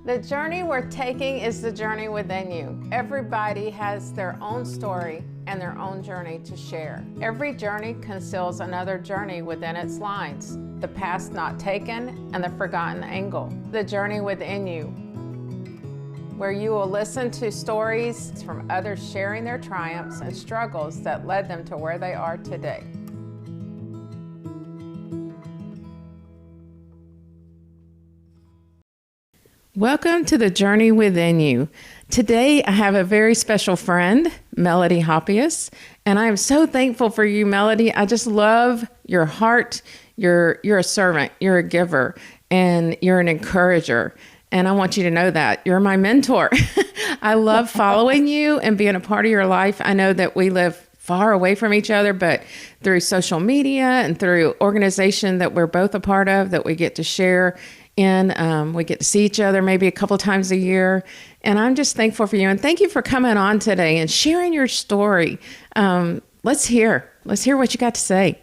The journey we're taking is the journey within you. Everybody has their own story and their own journey to share. Every journey conceals another journey within its lines, the path not taken and the forgotten angle. The journey within you, where you will listen to stories from others sharing their triumphs and struggles that led them to where they are today. Welcome to the journey within you. Today I have a very special friend, Melody Hoppius, and I am so thankful for you, Melody. I just love your heart. You're a servant, you're a giver, and you're an encourager. And I want you to know that you're my mentor. I love following you and being a part of your life. I know that we live far away from each other, but through social media and through organization that we're both a part of, that we get to share in, we get to see each other maybe a couple times a year. And I'm just thankful for you. And thank you for coming on today and sharing your story. Let's hear what you got to say.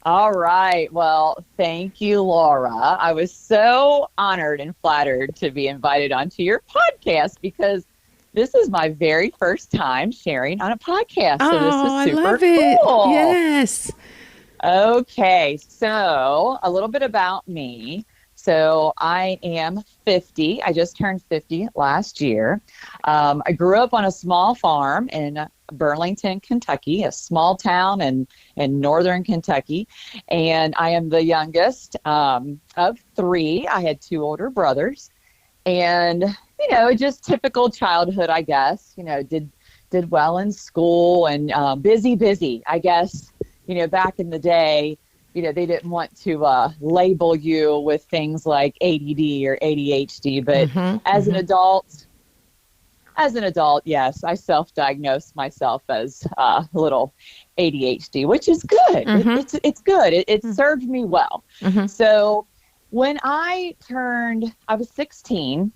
All right. Well, thank you, Laura. I was so honored and flattered to be invited onto your podcast because this is my very first time sharing on a podcast. So this is super I love it. cool. Yes. Okay. So a little bit about me. So I am 50. I just turned 50 last year. I grew up on a small farm in Burlington, Kentucky, a small town in northern Kentucky. And I am the youngest of three. I had two older brothers. And, just typical childhood, I guess, did well in school and busy, I guess, back in the day. They didn't want to label you with things like ADD or ADHD, but as an adult, yes, I self-diagnosed myself as a little ADHD, which is good. It's good. It served me well. So when I was 16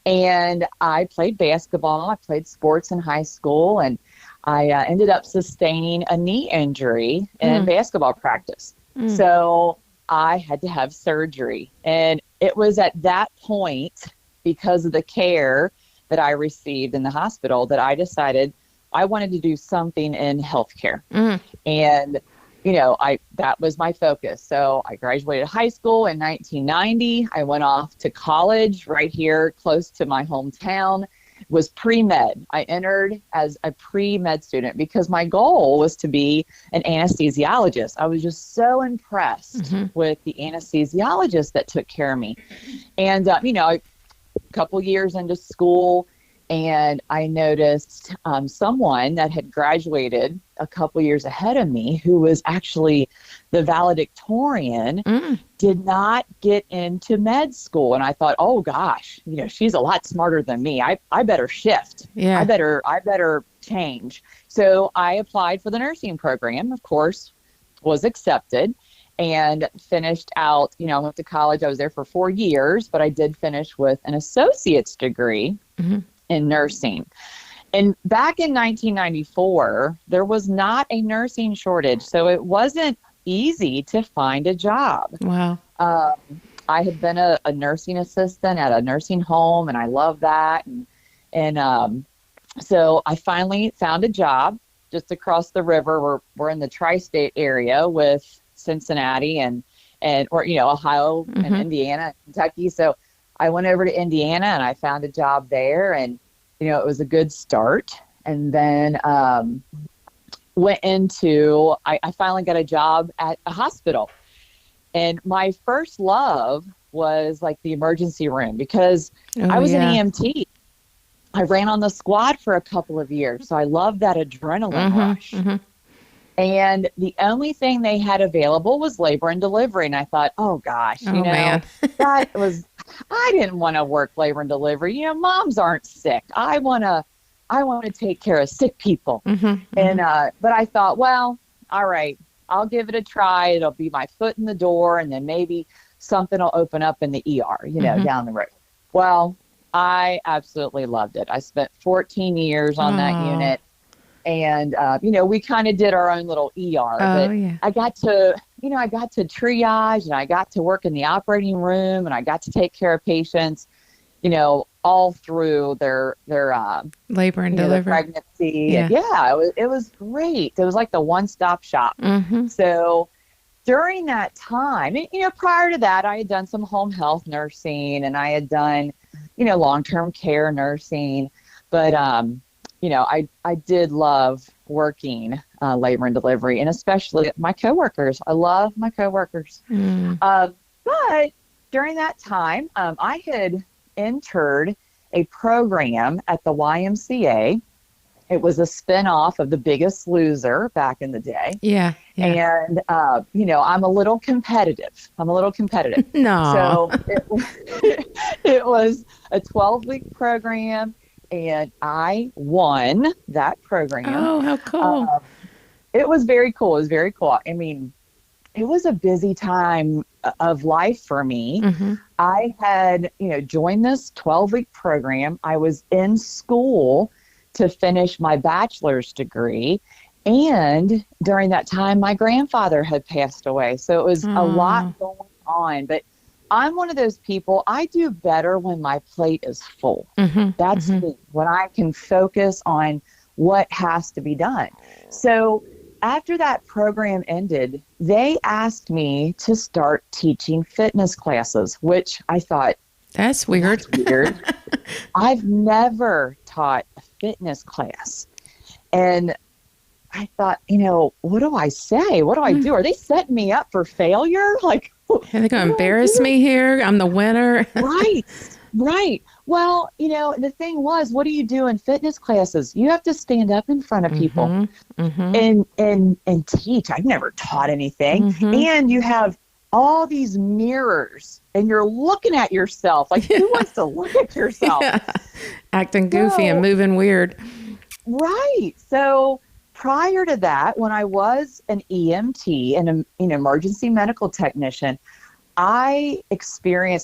and I played basketball. I played sports in high school, and I ended up sustaining a knee injury in basketball practice. So I had to have surgery. And it was at that point, because of the care that I received in the hospital, that I decided I wanted to do something in healthcare. And, that was my focus. So I graduated high school in 1990. I went off to college right here close to my hometown. Was pre-med. I entered as a pre-med student because my goal was to be an anesthesiologist. I was just so impressed with the anesthesiologist that took care of me. And, a couple years into school, and I noticed someone that had graduated a couple years ahead of me, who was actually the valedictorian, did not get into med school. And I thought, oh gosh, she's a lot smarter than me. I better shift. Yeah. I better change. So I applied for the nursing program, of course, was accepted, and finished out, I went to college. I was there for 4 years, but I did finish with an associate's degree in nursing. And back in 1994, there was not a nursing shortage, so it wasn't easy to find a job. Wow. I had been a nursing assistant at a nursing home, and I loved that. And so I finally found a job just across the river. We're in the tri-state area with Cincinnati and Ohio and Indiana, Kentucky. So I went over to Indiana and I found a job there, and it was a good start. And then I finally got a job at a hospital. And my first love was like the emergency room, because I was an EMT. I ran on the squad for a couple of years, so I loved that adrenaline rush. And the only thing they had available was labor and delivery. And I thought, oh gosh, man. I didn't want to work labor and delivery. Moms aren't sick. I want to take care of sick people. But I thought, well, all right, I'll give it a try. It'll be my foot in the door, and then maybe something will open up in the ER, down the road. Well, I absolutely loved it. I spent 14 years on that unit. And, we kind of did our own little ER, but I got to triage, and I got to work in the operating room, and I got to take care of patients, all through their labor and their delivery. pregnancy. Yeah. And it was great. It was like the one-stop shop. Mm-hmm. So during that time, prior to that, I had done some home health nursing, and I had done, long-term care nursing. But, I did love working labor and delivery, and especially my coworkers. I love my coworkers. Mm. But during that time, I had entered a program at the YMCA. It was a spinoff of The Biggest Loser back in the day. Yeah. And, I'm a little competitive. No. So it was a 12-week program, and I won that program. Oh, how cool. It was very cool. I mean, it was a busy time of life for me. Mm-hmm. I had, joined this 12-week program. I was in school to finish my bachelor's degree. And during that time, my grandfather had passed away. So it was a lot going on. But I'm one of those people, I do better when my plate is full. Mm-hmm. That's me, when I can focus on what has to be done. So after that program ended, they asked me to start teaching fitness classes, which I thought, that's weird. I've never taught a fitness class. And I thought, what do I say? What do I do? Are they setting me up for failure? Like, are they going to embarrass me here? I'm the winner. Right. Well, the thing was, what do you do in fitness classes? You have to stand up in front of people and teach. I've never taught anything. And you have all these mirrors, and you're looking at yourself. Like, who wants to look at yourself? Yeah. Acting goofy and moving weird. Right. So prior to that, when I was an EMT and an emergency medical technician, we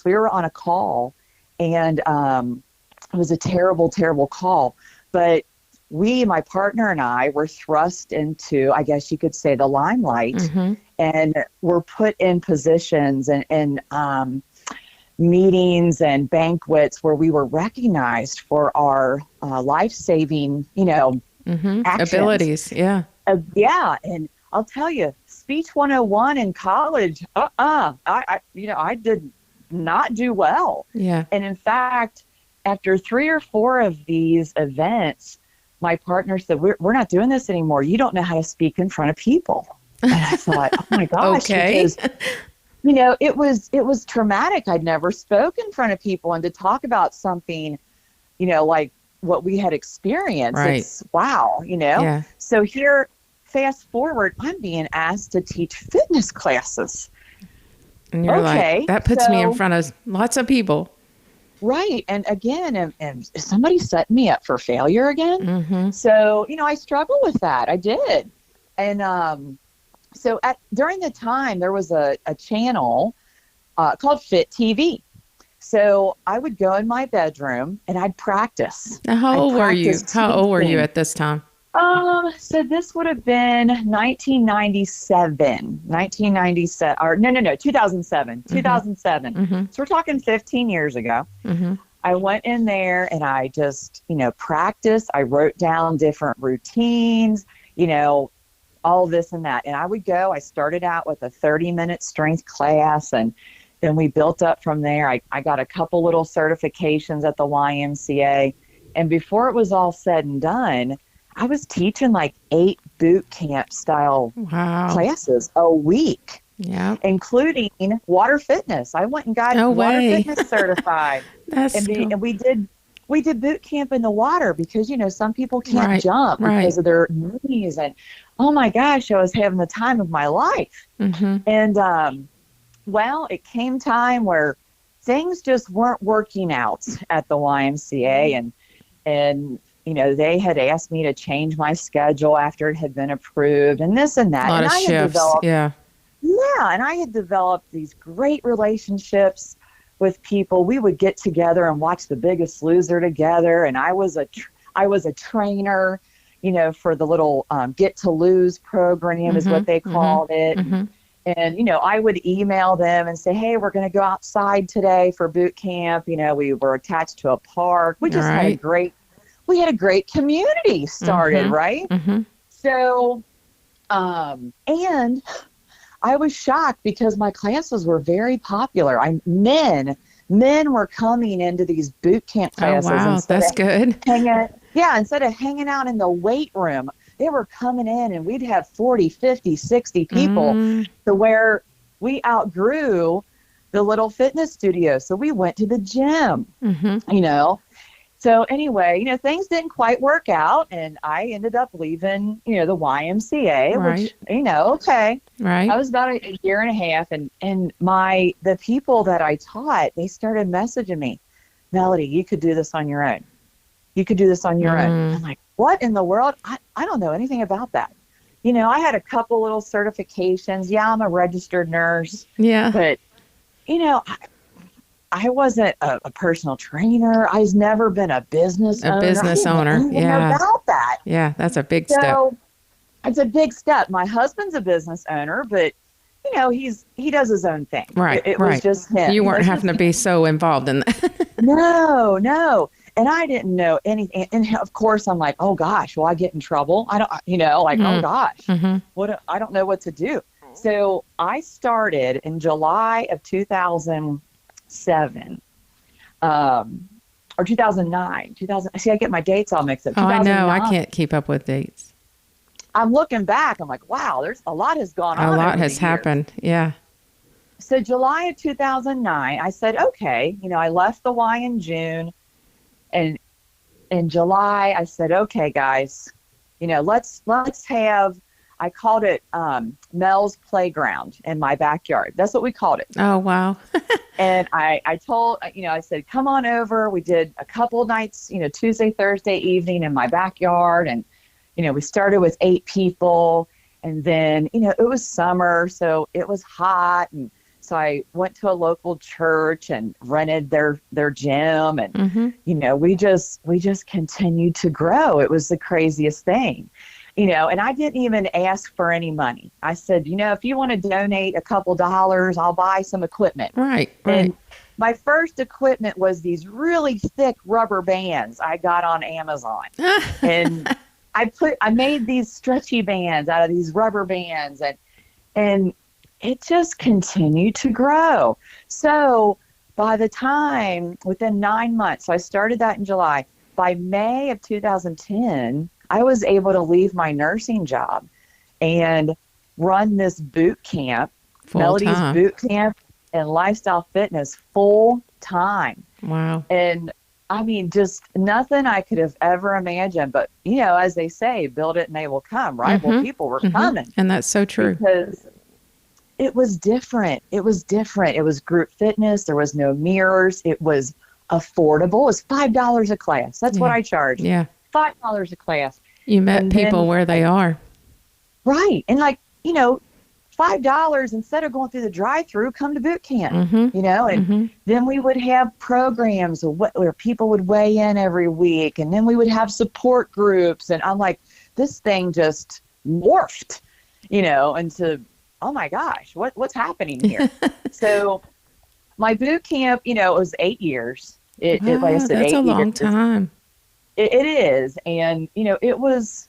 were on a call, and it was a terrible, terrible call. But my partner and I were thrust into, I guess you could say, the limelight, and were put in positions and meetings and banquets where we were recognized for our life-saving, actions. Abilities. Yeah. And I'll tell you, Speech 101 in college, I did not do well. Yeah. And in fact, after 3 or 4 of these events, my partner said, we're not doing this anymore. You don't know how to speak in front of people. And I thought, oh my gosh, okay. Because, it was traumatic. I'd never spoken in front of people, and to talk about something, like what we had experienced. Right. It's wow, Yeah. So here, fast forward, I'm being asked to teach fitness classes. And you're like, that puts me in front of lots of people. Right. And again, and is somebody setting me up for failure again? So, I struggle with that. I did. And so during the time, there was a channel called Fit TV. So I would go in my bedroom and I'd practice. Now, how old were you? How old were you at this time? So this would have been 1997, or no, 2007, 2007. So we're talking 15 years ago. I went in there and I just, practiced. I wrote down different routines, all this and that. And I started out with a 30-minute strength class, and then we built up from there. I got a couple little certifications at the YMCA. And before it was all said and done, I was teaching like 8 boot camp style classes a week, including water fitness. I went and got water fitness certified. That's cool. And we did boot camp in the water because, some people can't jump because of their knees. And oh my gosh, I was having the time of my life. And, well, it came time where things just weren't working out at the YMCA, and they had asked me to change my schedule after it had been approved, and this and that. A lot of shifts. And I had developed these great relationships with people. We would get together and watch The Biggest Loser together, and I was a trainer, for the little Get to Lose program is what they called it. And, I would email them and say, hey, we're going to go outside today for boot camp. We were attached to a park. We just had a great community started, right? Mm-hmm. So, and I was shocked because my classes were very popular. Men were coming into these boot camp classes. Oh, wow. That's good. Instead of hanging out in the weight room, they were coming in and we'd have 40, 50, 60 people to where we outgrew the little fitness studio. So we went to the gym, So anyway, things didn't quite work out and I ended up leaving, the YMCA, which, okay. Right. I was about a year and a half and the people that I taught, they started messaging me, Melody, you could do this on your own. You could do this on your own. I'm like, what in the world? I don't know anything about that. I had a couple little certifications. Yeah, I'm a registered nurse. Yeah. But, I wasn't a personal trainer. I've never been a business owner. Yeah. About that. Yeah, that's a big step. It's a big step. My husband's a business owner, but he does his own thing. Right. It was just him. You weren't having to be so involved in that. No. And I didn't know anything. And of course I'm like, oh gosh, will I get in trouble? I don't, oh gosh, I don't know what to do. So I started in July of 2007, or 2009, see, I get my dates all mixed up. Oh, I know. I can't keep up with dates. I'm looking back. I'm like, wow, there's a lot has gone on. A lot has happened. Yeah. So July of 2009, I said, okay, I left the Y in June. And in July, I said, okay, guys, let's have, I called it Mel's Playground in my backyard. That's what we called it. Oh, wow. And I told, I said, come on over. We did a couple nights, Tuesday, Thursday evening in my backyard. And, we started with 8 people. And then, it was summer, so it was hot. And so I went to a local church and rented their gym. And, we just continued to grow. It was the craziest thing. And I didn't even ask for any money. I said, if you want to donate a couple dollars, I'll buy some equipment. Right. And my first equipment was these really thick rubber bands I got on Amazon. And I made these stretchy bands out of these rubber bands and it just continued to grow. So by the time, within 9 months, so I started that in July, by May of 2010, I was able to leave my nursing job and run this boot camp, Melody's Boot Camp and Lifestyle Fitness full time. Wow. And I mean, just nothing I could have ever imagined. But, as they say, build it and they will come, right? Well, people were coming. And that's so true. Because it was different. It was group fitness. There was no mirrors. It was affordable. It was $5 a class. That's what I charged. Yeah. $5 a class. You met people where they are. Right. And $5 instead of going through the drive-through, come to boot camp, and then we would have programs where people would weigh in every week. And then we would have support groups. And I'm like, this thing just morphed, into, oh my gosh, what's happening here? So my boot camp, it was 8 years. Like I said, that's a long time. It is. And, it was,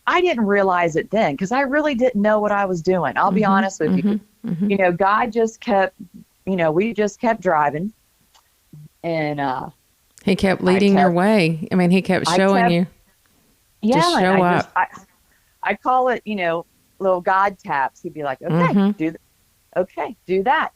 I didn't realize it then because I really didn't know what I was doing. I'll be honest with you. God just kept, we just kept driving and, he kept leading your way. I mean, he kept showing you. Yeah. Just show up. I call it, little God taps. He'd be like, okay, do that.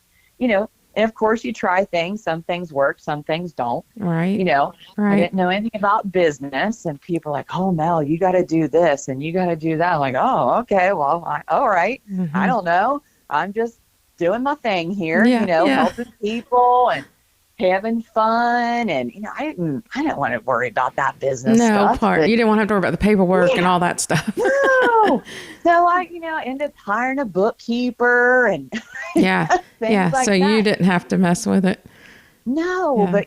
And of course you try things. Some things work, some things don't. Right. I didn't know anything about business and people are like, oh, Mel, you got to do this and you got to do that. I'm like, oh, okay, well, all right. I don't know. I'm just doing my thing here, helping people and having fun. And, I didn't want to worry about that business stuff. You didn't want to have to worry about the paperwork and all that stuff. No. So I ended up hiring a bookkeeper and like so that. You didn't have to mess with it. No, but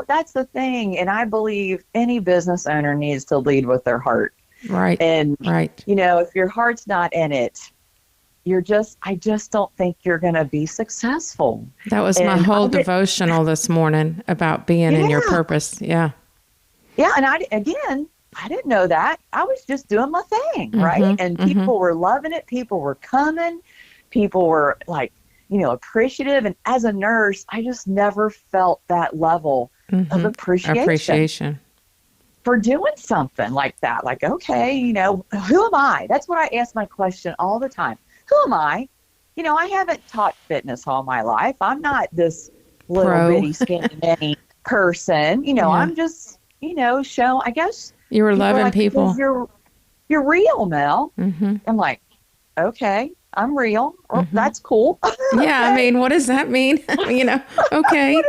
that's the thing. And I believe any business owner needs to lead with their heart. Right. And, if your heart's not in it, I just don't think you're going to be successful. That was my whole devotional this morning about being in your purpose. Yeah. Yeah. And I didn't know that. I was just doing my thing. Right. And people were loving it. People were coming. People were like, appreciative. And as a nurse, I just never felt that level of appreciation for doing something like that. Like, okay, who am I? That's what I ask my question all the time. Who am I? I haven't taught fitness all my life. I'm not this little bitty skinny mini person. I'm just, I guess you were loving people. You're real, Mel. I'm like, okay, I'm real. Well, that's cool. Yeah. I mean, what does that mean? Okay.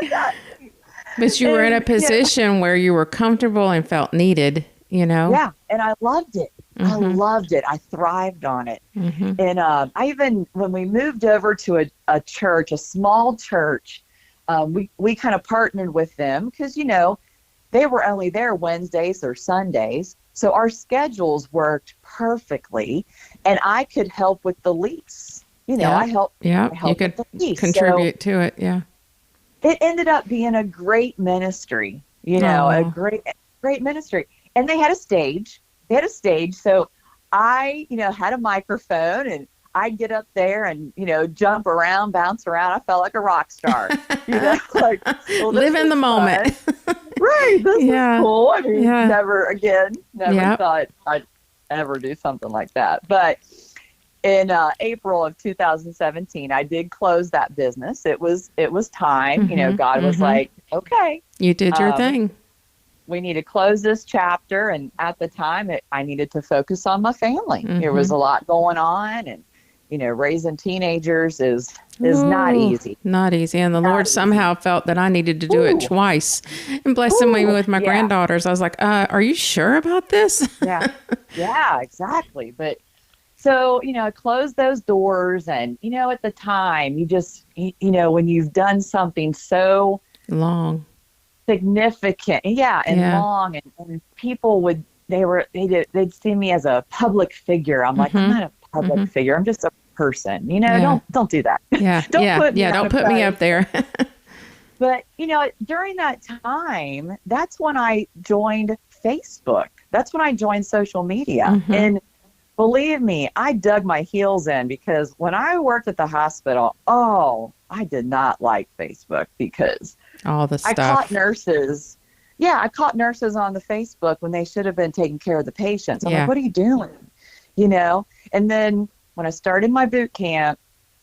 But you were in a position where you were comfortable and felt needed, Yeah. And I loved it. I loved it. I thrived on it. And I even, when we moved over to a church, a small church, we kind of partnered with them because, they were only there Wednesdays or Sundays. So our schedules worked perfectly and I could help with the lease. I helped. Yeah. You could contribute to it. Yeah. It ended up being a great ministry, a great ministry. And they had a stage. So I, had a microphone and I'd get up there and, jump around, bounce around. I felt like a rock star, like live in the moment. Right. This is cool. I mean, never thought I'd ever do something like that. But in April of 2017, I did close that business. It was time. God was like, okay. You did your thing. We need to close this chapter. And at the time, I needed to focus on my family. There was a lot going on. And, raising teenagers is not easy. Not easy. And the Lord somehow felt that I needed to do it twice. And blessing me with my granddaughters. I was like, are you sure about this? Yeah, exactly. But so, I closed those doors and, at the time you just, when you've done something so long, significant, long, and people they'd see me as a public figure. I'm like, I'm not a public figure. I'm just a person, don't do that. Yeah. Don't put me up there. But, during that time, that's when I joined Facebook. That's when I joined social media. And believe me, I dug my heels in because when I worked at the hospital, I did not like Facebook because all the stuff. I caught nurses. Yeah, I caught nurses on the Facebook when they should have been taking care of the patients. I'm like, what are you doing? And then when I started my boot camp,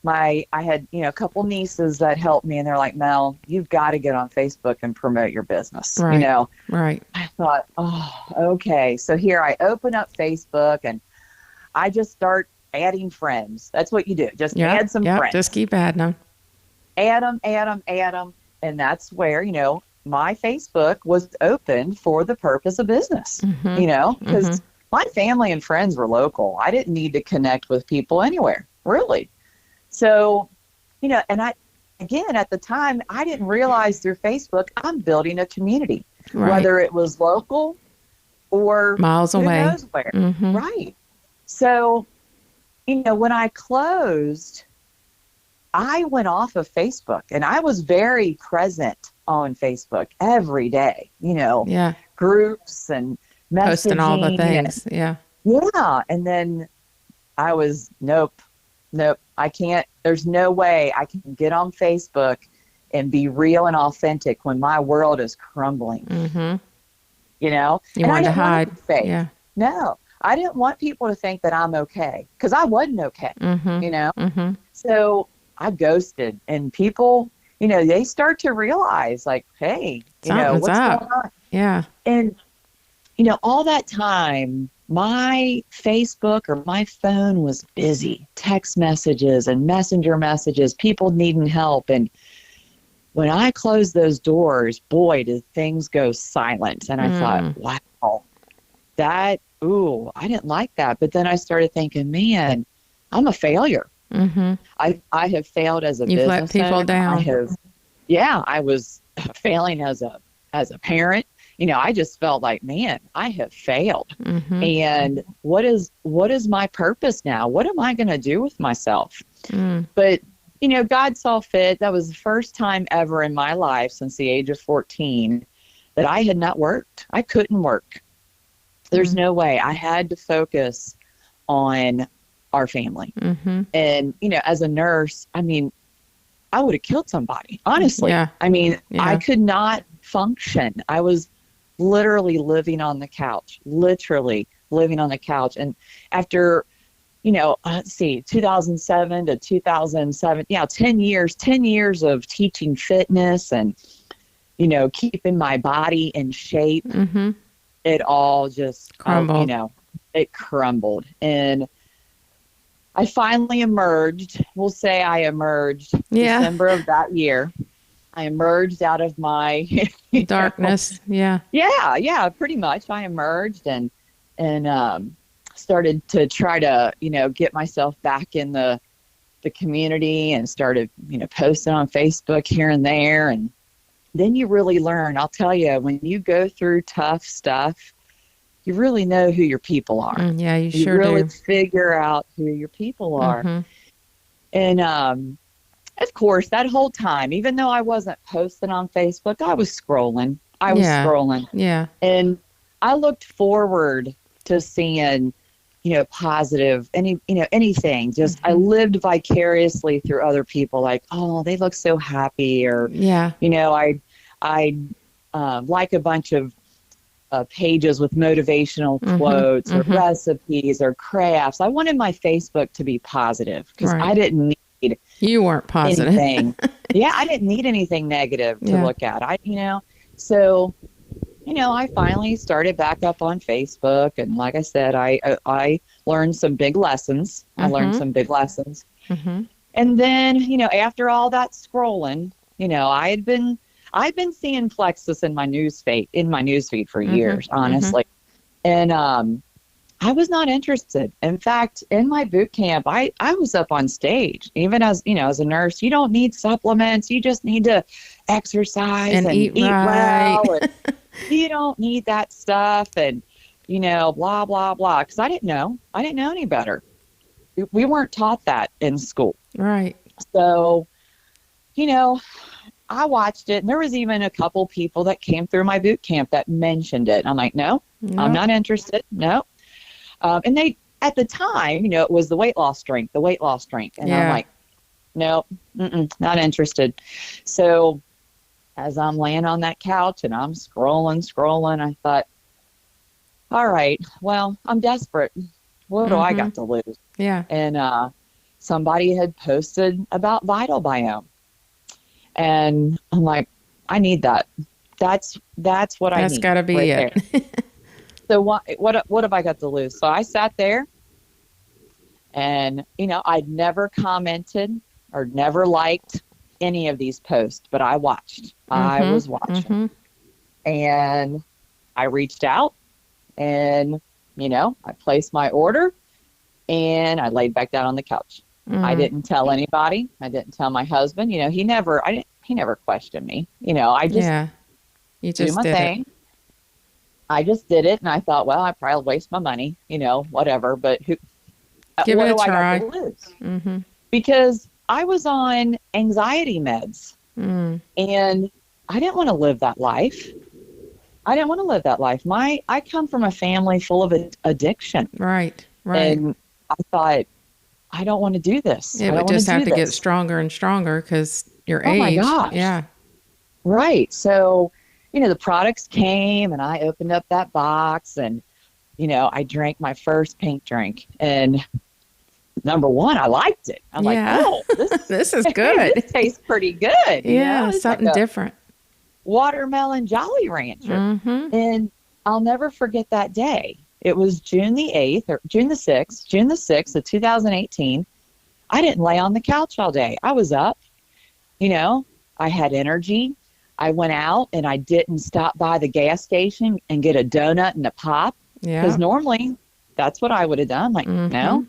I had, a couple nieces that helped me and they're like, Mel, you've got to get on Facebook and promote your business. Right. Right. I thought, okay. So here I open up Facebook and I just start adding friends. That's what you do. Just add some friends. Just keep adding them. Add them. And that's where, my Facebook was opened for the purpose of business, because my family and friends were local. I didn't need to connect with people anywhere, really. So, and again, at the time, I didn't realize through Facebook, I'm building a community, whether it was local or miles away. Who knows where. Right. So, when I closed, I went off of Facebook and I was very present on Facebook every day, groups and messaging. Posting all the things. Yeah. And then I was, nope, I can't, there's no way I can get on Facebook and be real and authentic when my world is crumbling. You wanted to hide. Yeah. No, I didn't want people to think that I'm okay because I wasn't okay, So I ghosted and people, they start to realize like, hey, what's going on? Yeah. And, all that time, my Facebook or my phone was busy. Text messages and messenger messages, people needing help. And when I closed those doors, boy, did things go silent. And I thought, wow, I didn't like that. But then I started thinking, man, I'm a failure. I have failed as a business. You've let people down. I was failing as a parent. I just felt like, man, I have failed. Mm-hmm. And what is my purpose now? What am I going to do with myself? But, God saw fit. That was the first time ever in my life since the age of 14 that I had not worked. I couldn't work. There's no way. I had to focus on our family. Mm-hmm. And, as a nurse, I mean, I would have killed somebody, honestly. Yeah. I mean, Yeah. I could not function. I was literally living on the couch, And after, let's see, 2007 to 2007, 10 years of teaching fitness and, keeping my body in shape, it all just crumbled. It crumbled. And I finally emerged. We'll say I emerged December of that year. I emerged out of my darkness. Yeah. Yeah, pretty much. I emerged and started to try to, get myself back in the community and started, posting on Facebook here and there. And then you really learn. I'll tell you, when you go through tough stuff, you really know who your people are. Yeah, you sure really do. figure out who your people are. And of course, that whole time, even though I wasn't posting on Facebook, I was scrolling. Yeah. And I looked forward to seeing, positive, anything. Just I lived vicariously through other people. Like, oh, they look so happy, or I like a bunch of pages with motivational quotes or recipes or crafts. I wanted my Facebook to be positive because I didn't need you weren't positive anything. I didn't need anything negative to look at. So I finally started back up on Facebook, and like I said, I learned some big lessons. And then, after all that scrolling, I've been seeing Plexus in my newsfeed for years, honestly. And I was not interested. In fact, in my boot camp, I was up on stage. Even as a nurse, you don't need supplements. You just need to exercise and eat right. well. And you don't need that stuff, and blah blah blah. Because I didn't know any better. We weren't taught that in school. Right. So, I watched it, and there was even a couple people that came through my boot camp that mentioned it. I'm like, no, I'm not interested. No. And they, at the time, it was the weight loss drink. And I'm like, no, not interested. So as I'm laying on that couch and I'm scrolling, I thought, all right, well, I'm desperate. What do I got to lose? Yeah. And somebody had posted about Vital Biome. And I'm like, I need that. That's what I need. That's got to be right it. there. So what have I got to lose? So I sat there, and I'd never commented or never liked any of these posts, but I watched. I was watching, and I reached out, and I placed my order, and I laid back down on the couch. I didn't tell anybody. I didn't tell my husband. He never questioned me. I just you just do my did thing. it. I just did it, and I thought, well, I probably waste my money, whatever. But Give what it a do try. I got to lose? Because I was on anxiety meds, and I didn't want to live that life. I come from a family full of addiction. Right. And I thought, I don't want to do this. It would just have to get stronger and stronger because your age. Oh my gosh. Yeah. Right. So, the products came, and I opened up that box, and, I drank my first pink drink, and number one, I liked it. I'm like, oh, this is good. This tastes pretty good. Something like different. Watermelon Jolly Rancher. And I'll never forget that day. It was June the 6th of 2018. I didn't lay on the couch all day. I was up, I had energy. I went out, and I didn't stop by the gas station and get a donut and a pop. Because normally that's what I would have done. Like, no,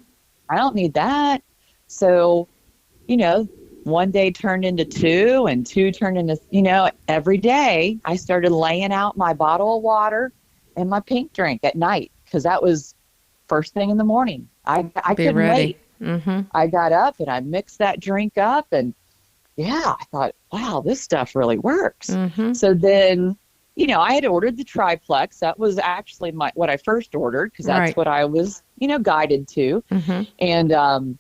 I don't need that. So, one day turned into two, and two turned into, you know, every day I started laying out my bottle of water and my pink drink at night, because that was first thing in the morning. I Be couldn't ready. wait. I got up and I mixed that drink up, and yeah, I thought, wow, this stuff really works. So then, you know, I had ordered the triplex. That was actually what I first ordered, because that's what I was, you know, guided to. And,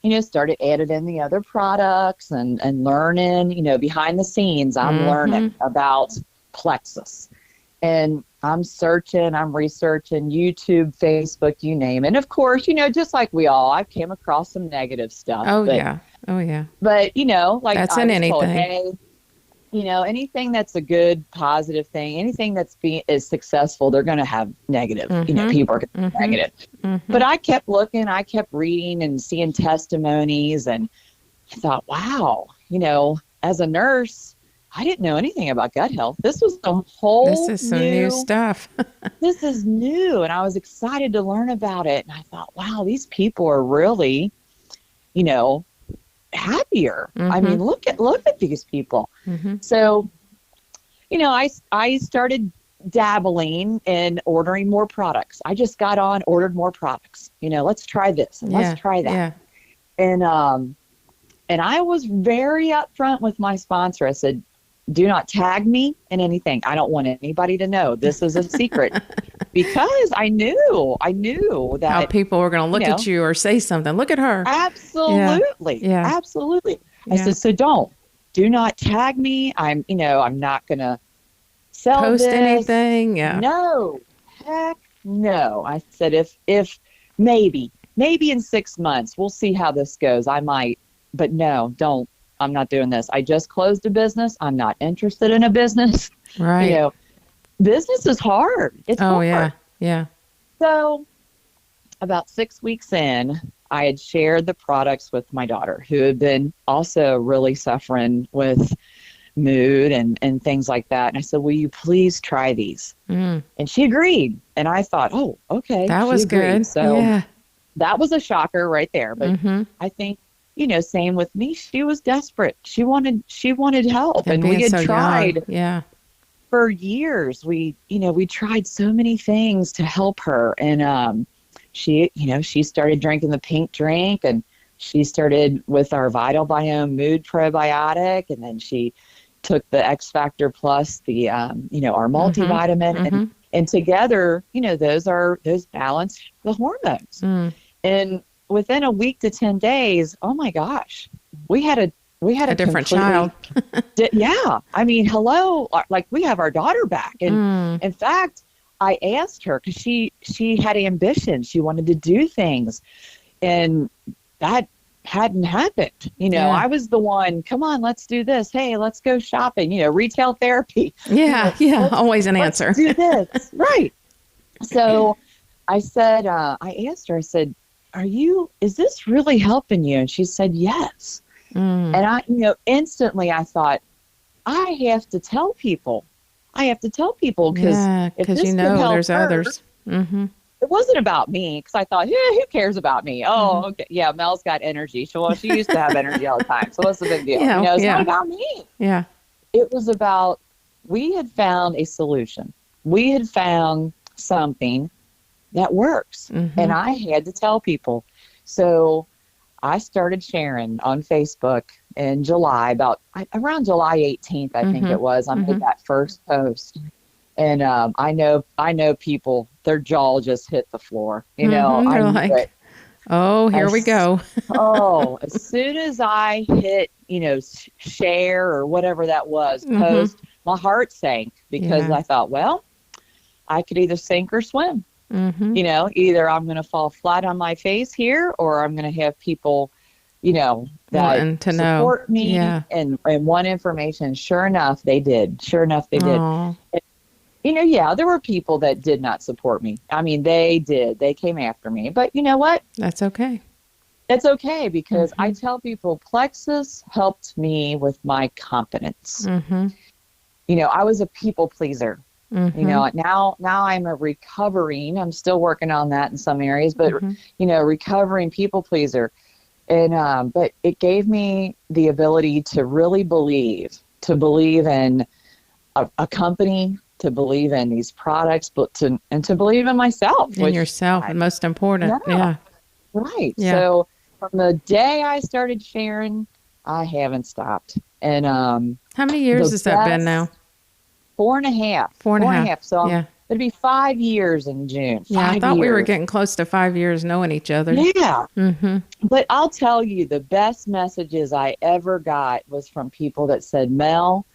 you know, started adding in the other products and learning, you know, behind the scenes, I'm learning about plexus. And I'm searching, I'm researching YouTube, Facebook, you name it. And of course, you know, just like we all, I've came across some negative stuff. Oh, yeah. Oh, yeah. But, you know, like that's I in was anything. told, hey, you know, anything that's a good, positive thing, anything that's is successful, they're going to have negative. You know, people are going to be negative. But I kept looking, I kept reading and seeing testimonies, and I thought, wow, you know, as a nurse, I didn't know anything about gut health. This was This is some new stuff. This is new, and I was excited to learn about it. And I thought, wow, these people are really, you know, happier. I mean, look at these people. So, you know, I started dabbling in ordering more products. I just got on, ordered more products. You know, let's try this and let's try that. And I was very upfront with my sponsor. I said, do not tag me in anything. I don't want anybody to know. This is a secret. Because I knew that how people were going to look at you or say something. Look at her. Absolutely. Absolutely. I said, so do not tag me. I'm not going to post anything. No, heck no. I said, if maybe in 6 months, we'll see how this goes. I might, but no, don't. I'm not doing this. I just closed a business. I'm not interested in a business. Right. You know, business is hard. It's hard. Yeah. So about 6 weeks in, I had shared the products with my daughter, who had been also really suffering with mood and things like that. And I said, will you please try these? And she agreed. And I thought, oh, okay. That was good. So that was a shocker right there. But I think, you know, same with me. She was desperate. She wanted help. And we had tried for years. We tried so many things to help her. And she started drinking the pink drink, and she started with our Vital Biome Mood Probiotic. And then she took the X Factor Plus, the, our multivitamin. And together, you know, those balance the hormones. And within a week to 10 days, oh my gosh, we had a different child. I mean, hello, like we have our daughter back. And in fact, I asked her, because she had ambition. She wanted to do things, and that hadn't happened. You know, I was the one, come on, let's do this. Hey, let's go shopping, you know, retail therapy. Always an answer. Let's do this. Right. So I said, I asked her, I said, is this really helping you? And she said, yes. And I, you know, instantly I thought, I have to tell people because you know, there's others. It wasn't about me, because I thought, who cares about me? Oh, okay. Yeah, Mel's got energy. She used to have energy all the time. So what's the big deal? You know, it's not about me. Yeah. It was about, we had found a solution. We had found something that works. And I had to tell people. So I started sharing on Facebook in July, around July 18th, I think it was. I made that first post. And I know people, their jaw just hit the floor. You know, they're like, oh, here we go. As soon as I hit, you know, share or whatever that was, post, my heart sank, because I thought, well, I could either sink or swim. You know, either I'm going to fall flat on my face here, or I'm going to have people, you know, that support me and want information. Sure enough, they did. And, you know, there were people that did not support me. I mean, they did. They came after me. But you know what? That's okay. It's okay, because I tell people plexus helped me with my confidence. You know, I was a people pleaser. You know, now I'm I'm still working on that in some areas, but, you know, recovering people pleaser. And, but it gave me the ability to really to believe in a company, to believe in these products, and to believe in myself. In yourself, most important. Yeah. Right. Yeah. So from the day I started sharing, I haven't stopped. And how many years has that been now? 4.5. 4.5. So yeah. it'll be 5 years in June. Yeah, I thought years. we were getting close to 5 years knowing each other. Yeah. Mm-hmm. But I'll tell you, the best messages I ever got was from people that said, Mel,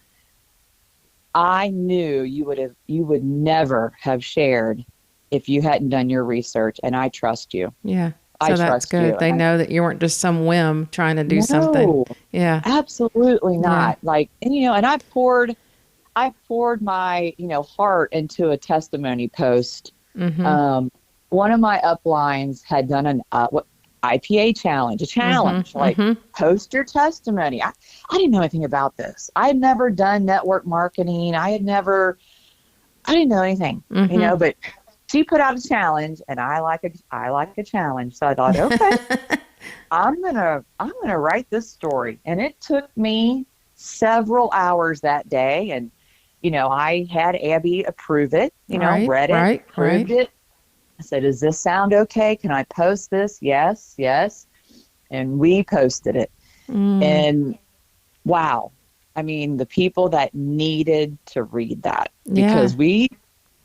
I knew you would never have shared if you hadn't done your research, and I trust you. Yeah. So that's good. You. They know that you weren't just some whim trying to do something. Yeah. Absolutely not. Yeah. Like, and I poured my, heart into a testimony post. Mm-hmm. One of my uplines had done an IPA challenge, a challenge, post your testimony. I didn't know anything about this. I had never done network marketing. I didn't know anything, but she put out a challenge, and I like a challenge. So I thought, okay, I'm gonna write this story. And it took me several hours that day. And, I had Abby approve it, read it, approved it. I said, does this sound okay? Can I post this? Yes. And we posted it. And wow. I mean, the people that needed to read that, because we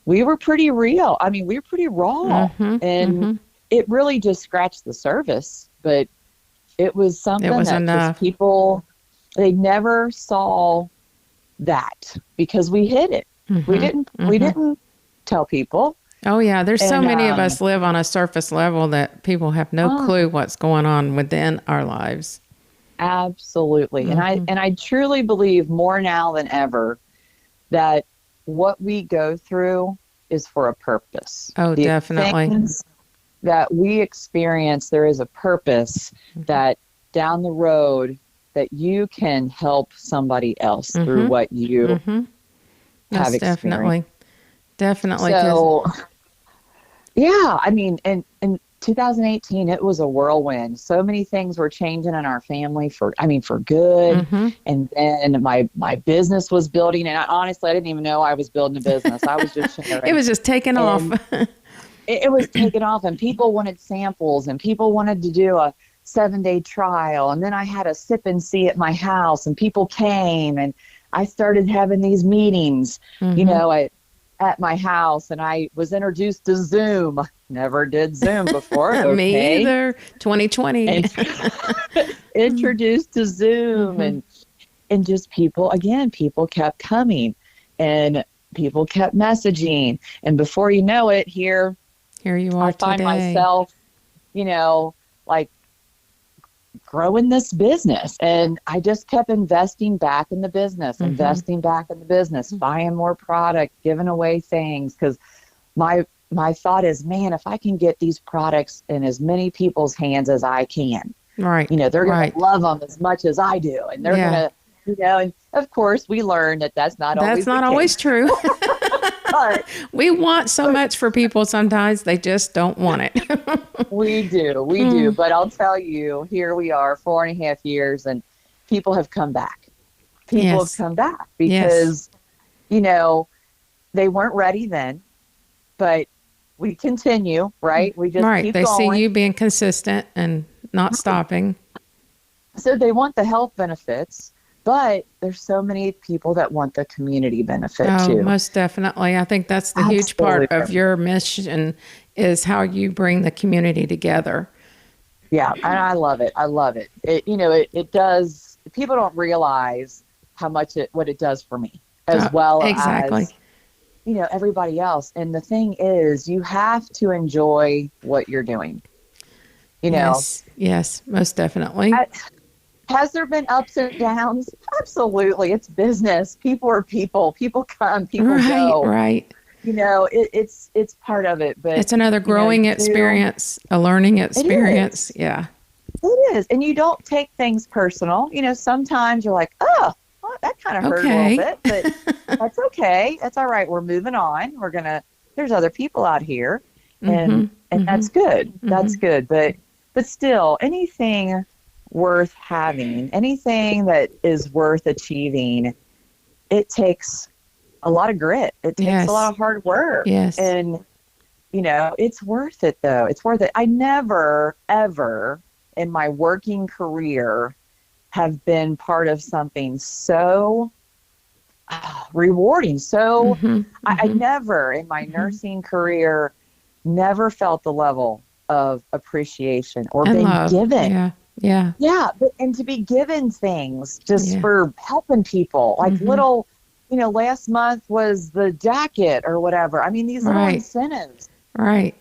were pretty real. I mean, we were pretty raw, and it really just scratched the surface, but it was something that people, they never saw that because we hid it. We didn't tell people. Oh yeah. There's so many of us live on a surface level that people have no clue what's going on within our lives. Absolutely. And I truly believe more now than ever that what we go through is for a purpose. Oh, definitely. Things that we experience, there is a purpose that down the road that you can help somebody else through what you have experienced. Definitely. So, yeah, I mean, in 2018, it was a whirlwind. So many things were changing in our family for good. And then my business was building. And honestly, I didn't even know I was building a business. I was just sharing. It was just taking off. It was taking off, and people wanted samples, and people wanted to do a 7-day trial. And then I had a sip and see at my house, and people came, and I started having these meetings, at my house, and I was introduced to Zoom. Never did Zoom before. Okay. Me either. 2020. Introduced to Zoom, and just people kept coming, and people kept messaging, and before you know it, here you are. I find today. myself, like growing this business, and I just kept investing back in the business, buying more product, giving away things, because my thought is, man, if I can get these products in as many people's hands as I can, right, they're going to love them as much as I do, and they're going to, and of course we learned that's not always true. But we want so much for people, sometimes they just don't want it. We do. But I'll tell you, here we are 4.5 years, and people have come back. Have come back because, they weren't ready then, but we continue, right? We just keep they going. see you being consistent and not stopping. So they want the health benefits, but there's so many people that want the community benefit too. Most definitely. I think that's the huge part of your mission, is how you bring the community together. Yeah, and I love it. It does. People don't realize how much what it does for me, as well as everybody else. And the thing is, you have to enjoy what you're doing. Yes, most definitely. Has there been ups and downs? Absolutely. It's business. People are people. People come, people go. Right. It's part of it. But it's another growing experience, a learning experience. Yeah. It is. And you don't take things personal. Sometimes you're like, oh, well, that kind of hurt a little bit, but that's okay. That's all right. We're moving on. There's other people out here, and that's good. That's good. But still, anything worth having, anything that is worth achieving, it takes a lot of grit. It takes a lot of hard work. Yes. And, it's worth it, though. It's worth it. I never, ever in my working career have been part of something so rewarding. So I never in my nursing career, never felt the level of appreciation or and been love. given. Yeah. And to be given things just for helping people, like little, last month was the jacket or whatever. I mean, these little incentives. Right.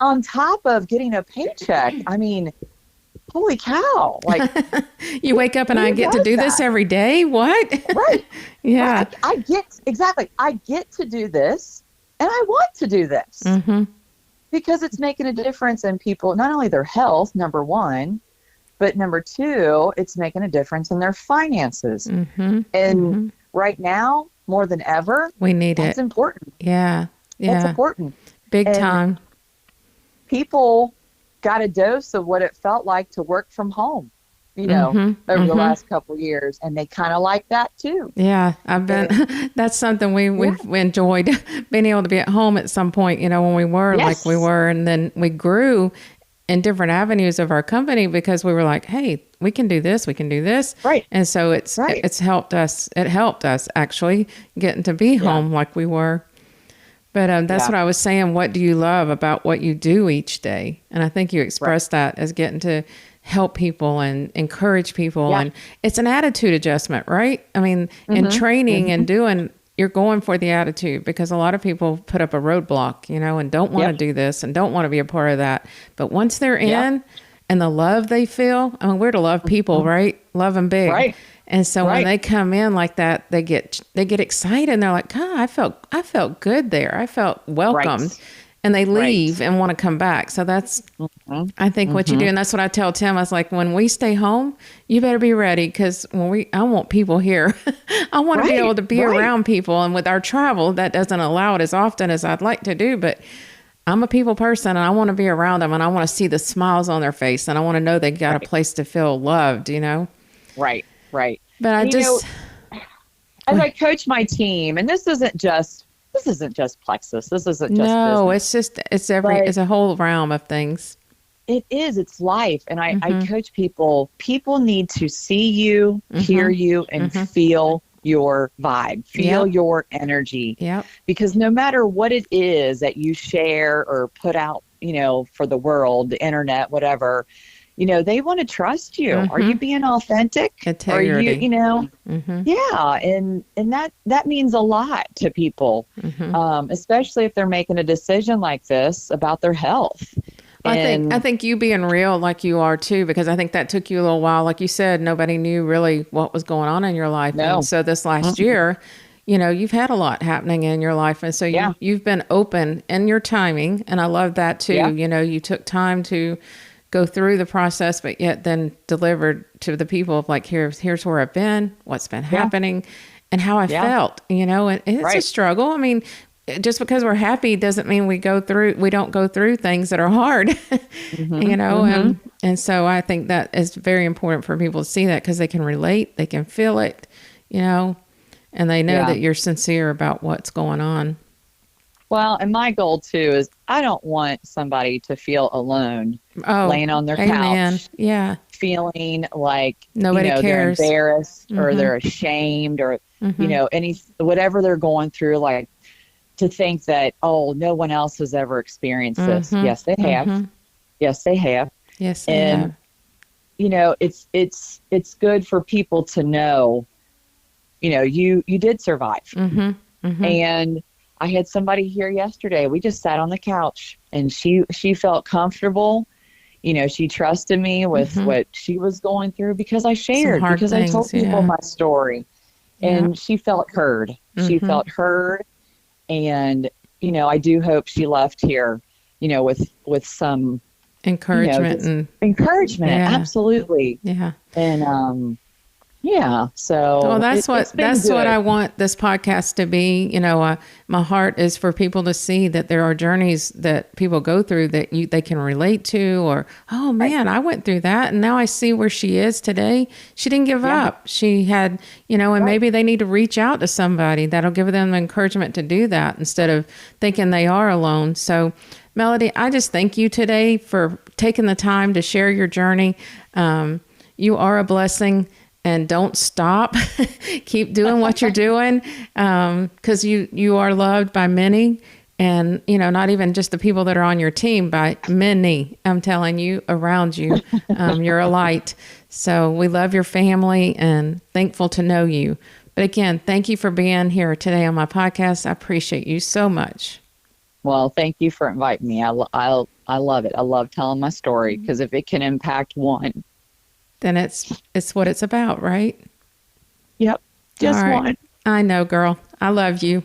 On top of getting a paycheck. I mean, holy cow. Like, you wake up and I get to do this every day. What? Right. Yeah. I get to do this, and I want to do this because it's making a difference in people, not only their health, number one, but number two, it's making a difference in their finances. And right now, more than ever, we need it. It's important. Yeah. It's important. Big time. People got a dose of what it felt like to work from home, over the last couple of years, and they kind of like that too. Yeah, that's something we've enjoyed, being able to be at home at some point, when we were like we were, and then we grew in different avenues of our company because we were like, hey, we can do this. Right. And so it's helped us. It helped us actually getting to be home like we were. But that's what I was saying. What do you love about what you do each day? And I think you expressed that as getting to help people and encourage people. And it's an attitude adjustment, right? I mean, in training and doing, you're going for the attitude, because a lot of people put up a roadblock, and don't want to do this and don't want to be a part of that. But once they're in and the love they feel, I mean, we're to love people, right? Love them big. Right. And so when they come in like that, they get excited and they're like, God, I felt good there. I felt welcomed. Right. And they leave and want to come back. So that's, I think, what you do. And that's what I tell Tim. I was like, when we stay home, you better be ready, because I want people here. I want to be able to be around people. And with our travel, that doesn't allow it as often as I'd like to do. But I'm a people person, and I want to be around them, and I want to see the smiles on their face, and I want to know they got a place to feel loved, Right. But as I coach my team, and this isn't just Plexus. This isn't just business. It's a whole realm of things. It is. It's life. And I coach people. People need to see you, hear you, and feel your vibe, feel your energy. Yeah. Because no matter what it is that you share or put out, for the world, the internet, whatever, they want to trust you. Are you being authentic? Integrity. Are you, yeah. And that means a lot to people, especially if they're making a decision like this about their health. I think you being real like you are too, because I think that took you a little while. Like you said, nobody knew really what was going on in your life. No. And so this last year, you've had a lot happening in your life. And so you've been open in your timing. And I love that too. Yeah. You took time to go through the process, but yet then delivered to the people of like, here's where I've been, what's been happening, and how I felt, and it's a struggle. I mean, just because we're happy doesn't mean we don't go through things that are hard, and so I think that is very important for people to see that, because they can relate, they can feel it, and they know that you're sincere about what's going on. Well, and my goal too is I don't want somebody to feel alone, laying on their couch, feeling like nobody cares, they're embarrassed or they're ashamed or whatever they're going through, like to think that no one else has ever experienced this. Yes, they have. Yes, they have. Yes, they have. It's good for people to know, you did survive, and I had somebody here yesterday. We just sat on the couch, and she felt comfortable. She trusted me with what she was going through, because I shared, because I told people my story, and she felt heard. She felt heard. And, I do hope she left here, with some encouragement. Encouragement. Yeah. Absolutely. Yeah. And, Yeah. So Well, it's been that's what good. I want this podcast to be. My heart is for people to see that there are journeys that people go through that they can relate to, or oh Right. man, I went through that, and now I see where she is today. She didn't give Yeah. up. She had, and Right. maybe they need to reach out to somebody that'll give them the encouragement to do that instead of thinking they are alone. So, Melody, I just thank you today for taking the time to share your journey. You are a blessing. And don't stop. Keep doing what you're doing, because you are loved by many, and not even just the people that are on your team, by many. I'm telling you, around you, you're a light. So we love your family and thankful to know you. But again, thank you for being here today on my podcast. I appreciate you so much. Well, thank you for inviting me. I love it. I love telling my story because if it can impact one, Then it's what it's about, right? yep, All just right. one. I know, girl. I love you.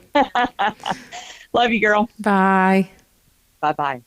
Love you, girl. Bye. Bye bye.